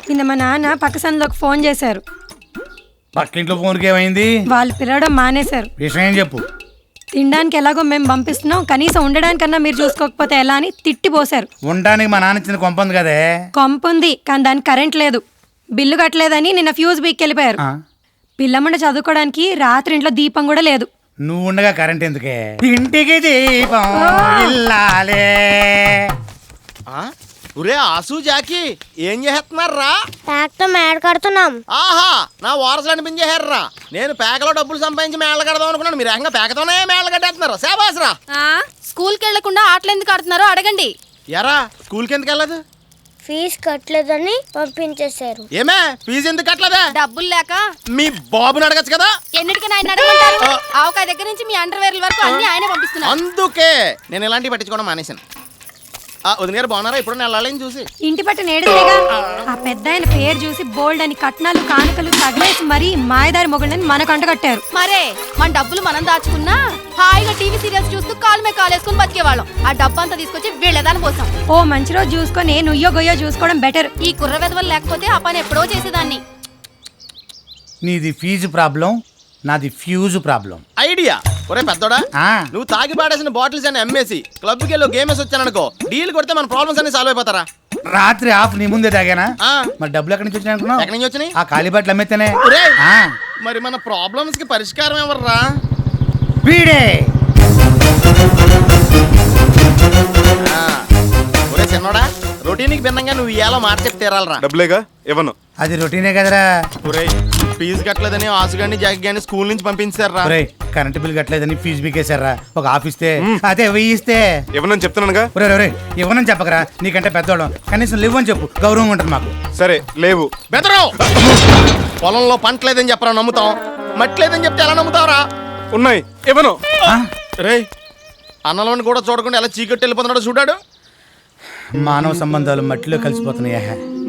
నిన్న మా నాన్న పక్క సందులోకి ఫోన్ చేశారు. పక్కింట్లో ఫోన్కి ఏమైంది? వాళ్ళు పిలవడం మానేశారు. విషయం ఏం చెప్పు. తినడానికి ఎలాగో మేము పంపిస్తున్నాం, కనీసం ఉండడానికన్నా మీరు చూసుకోకపోతే ఎలా అని తిట్టిపోశారు. ఉండడానికి మా నాన్న ఇచ్చిన కొంప ఉంది కదే. కొంపుంది, కానీ దానికి కరెంట్ లేదు. బిల్లు కట్టలేదని నిన్న ఫ్యూజ్ బీక్ వెళ్ళిపోయారు. పిల్లమ్మండ చదువుకోవడానికి రాత్రి ఇంట్లో దీపం కూడా లేదు. నువ్వు ఉండగా కరెంట్ ఎందుకే? ఇంటికి దీపం ఇల్లాలే. ఒరే ఆసు జాకి ఏం చేస్తున్నారా? ట్రాక్టర్ మేడ కడుతున్నాం. ఆహా, నా వారసులు అనిపించేశారా. నేను పేకలో డబ్బులు సంపాదించి మేళ్ళ కడదాం అనుకున్నాను, మీరు ఏకంగా పేకతోనే మేళ్ళ కట్టేస్తున్నారు. సేబాసరా. స్కూల్కి వెళ్లకుండా ఆటలు ఎందుకు ఆడుతున్నారో అడగండి. ఎరా స్కూల్కి ఎందుకు వెళ్ళదు? ఫీజు కట్టలేదని పంపించేశారు. ఏమే ఫీజు ఎందుకు కట్టలేదా? డబ్బులు లేక. మీ బాబుని అడగచ్చు కదా. ఎన్నిటికైనా ఆయన అడగమంటారు. ఆవకాయ దగ్గర నుంచి మీ అండర్వేర్ల వరకు అన్ని ఆయనే పంపిస్తున్నారు. అందుకే నేను ఇలాంటివి పట్టించుకోవడం మానేశాను. వదిన గారు బాగున్నారా? ఇప్పుడు నెలని చూసి ఇంటి పట్టు నేడుగా ఆ పెద్ద ఆయన పేరు చూసి బోల్డ్ అని కట్నాలు కానుకలు తగిలేసి మరీ మాయదారి మొగుళ్ళని మనకు అంటగట్టారు. మరే మన డబ్బులు మనం దాచుకున్నా హాయిగా టీవీ సీరియల్స్ చూస్తూ కాలు మీద కాలేసుకుని బతికేవాళ్ళం. ఆ డబ్బు అంతా తీసుకొచ్చి వీళ్ళదాని కోసం. ఓ మంచి రోజు చూసుకొని నుయ్యో గొయ్యో చూసుకోవడం బెటర్. ఈ కుర్ర వెధవలు లేకపోతే ఆ పని ఎప్పుడో చేసేదాన్ని. నీది ఫీజు ప్రాబ్లం, నాది ఫ్యూజ్ ప్రాబ్లం. ఐడియా. ఒరే పెద్దోడా, నువ్వు తాగి పాడేసిన బాటిల్స్ అని అమ్మేసి క్లబ్కి వెళ్ళి గేమ్ వేసి వచ్చాననుకో, డీల్ కొడితే మన ప్రాబ్లమ్స్ అన్ని సాల్వ్ అయిపోతారా? రాత్రి ఆఫ్ నీ ముందే తాగానా? మరి డబ్బులు ఎక్కడి నుంచి వచ్చినాయి అనుకున్నావు? ఎక్కడి నుంచి వచ్చినాయి? ఆ ఖాళీ బట్టలు అమ్మేతేనే. మరి మన ప్రాబ్లమ్స్ కి పరిష్కారం ఎవర్రా? వీడే. ఒరే చిన్నోడా, రొటీన్కి భిన్నంగా నువ్వు ఇవాళ మాట చెప్తే తీరాలరా. డబ్బులేగా ఇవ్వను. అది రొటీనే కదరా. ఒరే ఫీజు కట్టలేదని ఆసుగాని జాకి గాని స్కూల్ నుంచి పంపించారా? ఒరే కరెంట్ బిల్ కట్టలేదని ఫీజు బీకేశారా? ఒక ఆఫీస్తే అదే ఇస్తే ఇవ్వనని చెప్తున్నానుగా. ఒరే ఇవ్వనని చెప్పకరా, నీకంటే పెద్దోళ్ళం, కనీసం లేవని చెప్పు, గౌరవం ఉంటుంది మాకు. సరే లేవు. బెదరు. పొలంలో పంట లేదని చెప్పరా నమ్ముతాం, మట్టి లేదని చెప్తే ఎలా నమ్ముతావరా? ఉన్నాయి, ఇవ్వను. రే అన్నలను కూడా చూడకుండా ఎలా చీకట్టి వెళ్ళిపోతున్నాడో చూడాడు. మానవ సంబంధాలు మట్టిలో కలిసిపోతున్నాయా?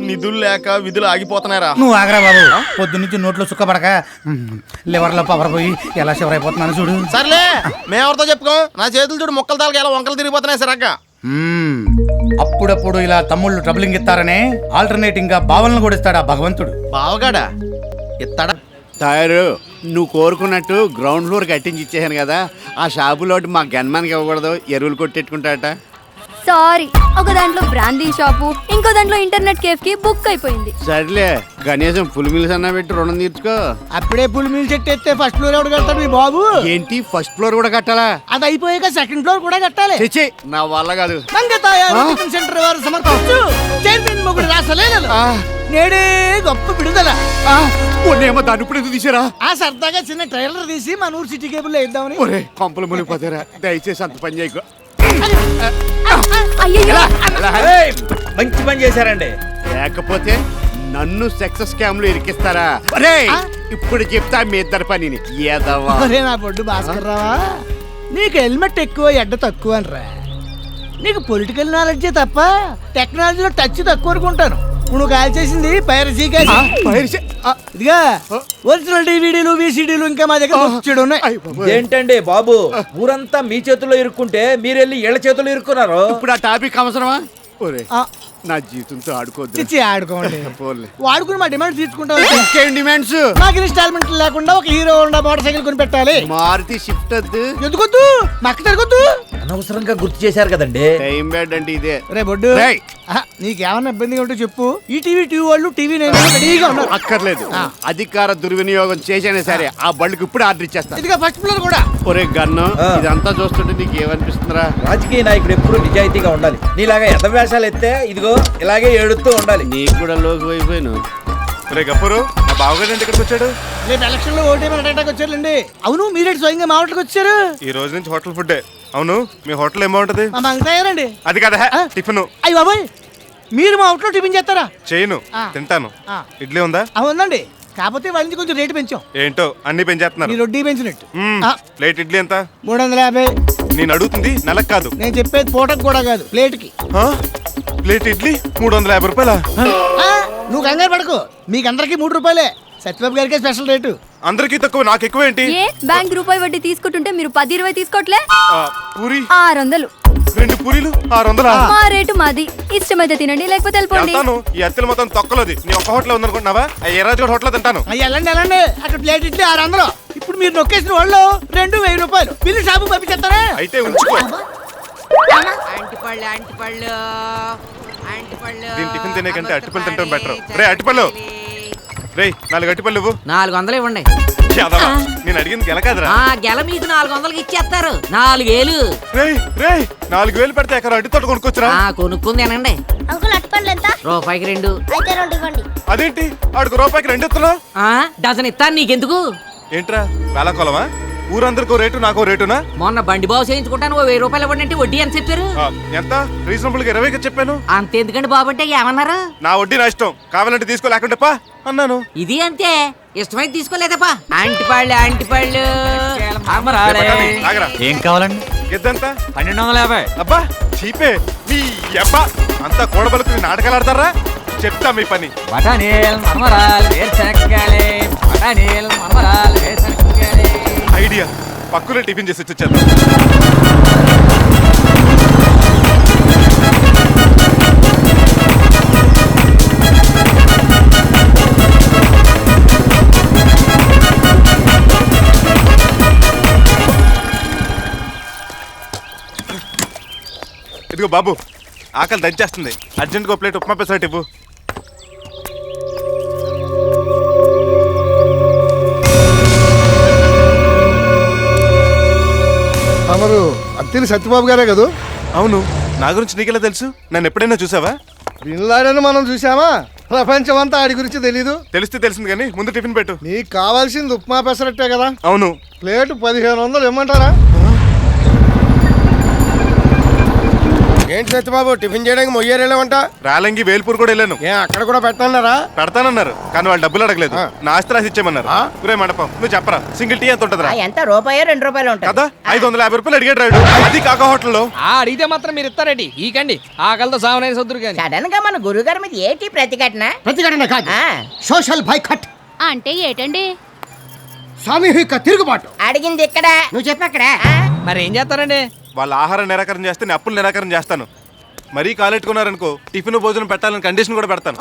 నిధులు లేక విధులు ఆగిపోతున్నారా? నువ్వు ఆగరా బాబు. పొద్దున్నుంచి నోట్లో చుక్కపడక లివర్లో పవర్ పోయి ఎలా షివర్ అయిపోతున్నాను చూడు. సర్లే మేమెవరితో చెప్పుకో. నా చేతులు చూడు మొక్కలు తాలకి ఎలా వంకలు తిరిగిపోతున్నాయి సరక్క. అప్పుడప్పుడు ఇలా తమ్ముళ్ళు ట్రబులింగ్ ఇస్తారనే ఆల్టర్నేటింగ్ గా భావనలు కూడా ఇస్తాడు ఆ భగవంతుడు. బావగాడా ఇస్తాడా? తయారు నువ్వు కోరుకున్నట్టు గ్రౌండ్ ఫ్లోర్ కట్టించి ఇచ్చేసాను కదా, ఆ షాపులోటి మా గన్మాన్కి ఇవ్వకూడదు, ఎరువులు కొట్టెట్టుకుంటాట. సారీ, ఒక దాంట్లో బ్రాందీ షాపు, ఇంకో దాంట్లో ఇంటర్నెట్ కేఫ్ కి బుక్ అయిపోయింది. సర్లే కనీసం ఫుల్ మిల్స్ అన్నా పెట్టి రుణం తీర్చుకో. అప్పుడే పుల్ మిల్ చెట్టు ఎత్తే ఫస్ట్ ఫ్లోర్ ఎవడు కడతాడు మీ బాబు? ఏంటి ఫస్ట్ ఫ్లోర్ కూడా కట్టాలా? అది అయిపోయాక సెకండ్ ఫ్లోర్ కూడా కట్టాలి. తెచ్చి నా వల్ల కాదు. టిఫిన్ సెంటర్ వారు సమర్పించు చైర్మన్ మొగుడు రాసలేనలు నేడే గొప్ప విడుదల. ఏమో దాన్ని ఇప్పుడు ఎందుకు తీసారా? ఆ సరదాగా చిన్న ట్రైలర్ తీసి మన ఊరు సిటీ కేబుల్ లో ఇద్దామని. ఒరే కొంపలు మునిగిపోతారా, దయచేసి అంత పని చేయకు. మంచి పని చేశారండి. లేకపోతే నన్ను సెక్స్ స్కామ్ లో ఇరికిస్తారా? ఇప్పుడు చెప్తా మీ ఇద్దరు పనిని. ఏదవా నా బొడ్డు భాస్కర్ రావా, నీకు హెల్మెట్ ఎక్కువ ఎడ్డ తక్కువ అనరా. నీకు పొలిటికల్ నాలెడ్జే తప్ప టెక్నాలజీలో టచ్ తక్కువ అనుకుంటాను. నువ్వు కాల్ చేసింది పైరసీ కాదు. ఇదిగా ఒరిజినల్ డివిడీలు విసిడీలు ఇంకా మా దగ్గర వచ్చాడు ఉన్నాయి. ఏంటండి బాబు, ఊరంతా మీ చేతుల్లో ఇరుక్కుంటే మీరెళ్ళి ఇళ్ల చేతుల్లో ఇరుక్కున్నారు. ఇప్పుడు ఆ టాపిక్ అవసరమా? ఒరే నా జీతంతో ఆడుకోవద్దు. ఆడుకోండి, వాడుకుని మా డిమాండ్ తీర్చుకుంటాం. డిమాండ్స్ మాకు ఇన్స్టాల్మెంట్ లేకుండా ఒక హీరో హోండా మోటార్ సైకిల్ కొని పెట్టాలి. మారుతి షిఫ్ట్ వద్దు. ఎందుకొద్దు? మక్క తిరగొద్దు. అనవసరంగా గుర్తు చేశారు కదండి. టైం బ్యాడ్ అంటే ఇదే. రే బొడ్డు, నీకేమన్నా ఇబ్బందిగా ఉంటే చెప్పు. ఈ టీవీ వాళ్ళు టీవీ రెడీగా ఉన్నారు. అక్కర్లేదు, అధికార దుర్వినియోగం చేసినా సరే ఆ బళ్ళకి ఇప్పుడు ఆర్డర్ ఇచ్చేస్తా. ఇదిగా ఫస్ట్ ఫ్లోర్ కూడా. ఒరే గన్ను, ఇదంతా చూస్తుంటే నీకు ఏమనిపిస్తుందిరా? రాజకీయ నాయకుడు ఎప్పుడు నిజాయితీగా ఉండాలి. నీలాగా ఎదవేషాలు ఎత్తే ఇదిగో ఇలాగే ఏడుతూ ఉండాలి. నీకు కూడా లోకి అయిపోయాను. రే గప్పరు, మా బావగారు ఇంటికి వచ్చాడు. రేపు ఎలక్షన్ లో ఓటే అటాక్ వచ్చారండి. అవును, మీరేంటి స్వయంగా మా హోటల్కి వచ్చారు? ఈ రోజు నుంచి హోటల్ ఫుడ్. అవును, మీ హోటల్ ఏం బాగుంటది? మా మంగతాయారండి. అది కదా టిఫిన్. అయ్యి బాబాయ్, మీరు మా హోటల్లో టిఫిన్ చేస్తారా? చేయను, తింటాను. ఇడ్లీ ఉందా? ఉందండి, కాకపోతే వాళ్ళ నుంచి కొంచెం రేటు పెంచాం. ఏంటో అన్ని పెంచేస్తున్నారు. మీరు వడ్డీ పెంచినట్టు. ప్లేట్ ఇడ్లీ ఎంత? 350. నేను అడుగుతుంది నెలకు కాదు, నేను చెప్పేది పూటకు కూడా కాదు, ప్లేట్ కి. ప్లేట్ ఇడ్లీ 350 రూపాయలా? నువ్వు కంగారు పడకు, మీకందరికి 3 రూపాయలే. సత్యబాబు గారికి స్పెషల్ రేటు. అందరికి తక్కువ, నాకు ఎక్కువ ఏంటి? బ్యాంక్ రూపాయి వడ్డీ తీసుకుంటుంటే మీరు 10-20 తీసుకోవట్లే? పూరి 600. 2 పూరీలు 600. మా రేటు మాది, ఇష్టమైతే తినండి లేకపోతే వెళ్ళిపోండి. ఈ అత్తలు మొత్తం తొక్కలోది. నీ ఒక్క హోటల్ ఉందనుకుంటున్నావా? ఏ రాజు హోటల్ తింటాను. వెళ్ళండి, అక్కడ ప్లేట్ ఇడ్లీ 600. ఇప్పుడు మీరు నొక్కేసిన వాళ్ళు 1000 రూపాయలు బిల్లు షాపు పంపించేస్తారా? అయితే ఉంచుకో. దీని టిఫిన్ తినే కంటే అట్టిపళ్ళు తింటాం బెటర్. రే అట్టిపళ్ళు, రే 4 అట్టిపళ్ళు ఇవ్వు. 400 ఇవ్వండి. నేను అడిగింది గెల కాదురా. గెల మీకు 400కి ఇచ్చేస్తారు. 4000. రే 4000 పెడితే ఎక్కడ అడ్డి తోట కొనుక్కొచ్చురా. కొనుక్కుందేనండి. అంకుల్ అట్టిపండ్లు ఎంత? రూపాయికి 2. అయితే 2 ఇవ్వండి. అదేంటి ఆడికి రూపాయికి 2 ఇస్తున్నావు? డజన్ ఇస్తాను, నీకెందుకు? ఏంట్రా వేళాకోళమా? ఊరందరికో రేటు నాకో రేటునా? మొన్న బండి బాబు చేయించుకుంటాను 1000 రూపాయలు ఇవ్వండి. వడ్డీ ఎంత చెప్పారు? ఎంత? రీజనబుల్ గా 20కి చెప్పాను. అంతెందుకండి బాబు అంటే ఏమన్నారు? నా వడ్డీ నా ఇష్టం, కావాలంటే తీసుకో లేకుంటే పా అన్నాను. ఇది అంతే, ఇష్టమైతే తీసుకోలేదప్పా. అంటిపళ్ళు ఏం కావాలండి? ఎద్దంతా 1250. అబ్బా చీపే నీ అబ్బా. అంతా కూడబలుకు నాటకాలు ఆడతారా? చెప్తా మీ పని. బఠానీలు మరమరాలు వేరుశనక్కాయలు, బఠానీలు మరమరాలు వేరుశనక్కాయలు. ఐడియా, పక్కులో టిఫిన్ చేసి వచ్చేద్దాం. ఇదిగో బాబు, ఆకలి దంచేస్తుంది. అర్జెంట్గా ప్లేట్ ఉప్మా పెసరట్టు ఇవ్వు. తమరు అత్తిలి సత్యబాబు గారే కదా? అవును, నా గురించి నీకెలా తెలుసు? నన్ను ఎప్పుడైనా చూసావా? బిన్ లాడెన్ మనం చూసామా? ప్రపంచం అంతా ఆడి గురించి తెలీదు? తెలిస్తే తెలిసింది కానీ ముందు టిఫిన్ పెట్టు. నీకు కావాల్సింది ఉప్మా పెసరట్టే కదా? అవును. ప్లేట్ 1500 ఇమ్మంటారా? ఏంటి సత్యబాబు టిఫిన్ చేయడానికి మొయ్యేరు వెళ్ళామంట? రాలంగి వేల్పూర్ కూడా వెళ్ళాను. ఏ అక్కడ కూడా పెట్టన్నారా? పెడతానన్నారు కానీ వాళ్ళు డబ్బులు అడగలేదు. నా ఆస్తి రాసి ఇచ్చేమన్నారు. ఒరే మండపం నువ్వు చెప్పరా, సింగిల్ టీ ఎంత ఉంటుందిరా? ఎంత రూపాయో 2 రూపాయలు ఉంటుంది కదా 550 రూపాయలు అడిగాడు రాడు. అది కాక హోటల్లో అడిగితే మాత్రం మీరు ఇస్తారండి ఈకండి ఆకలితో సావనైన సొద్దురు కానీ. సడన్ గా మన గురుగారి మీద ఏంటి ప్రతిఘటన? ప్రతిఘటన కాదు, సోషల్ బైకట్. అంటే ఏటండి? సామూహిక తిరుగుబాటు. అడిగింది ఇక్కడ, నువ్వు చెప్పక్కడ. మరి ఏం చేస్తారండి? వాళ్ళ ఆహారం నిరాకరణ చేస్తే నేను అప్పులు నిరాకరణ చేస్తాను. మరీ కాలెట్టుకున్నారనుకో టిఫిన్ భోజనం పెట్టాలని కండిషన్ కూడా పెడతాను.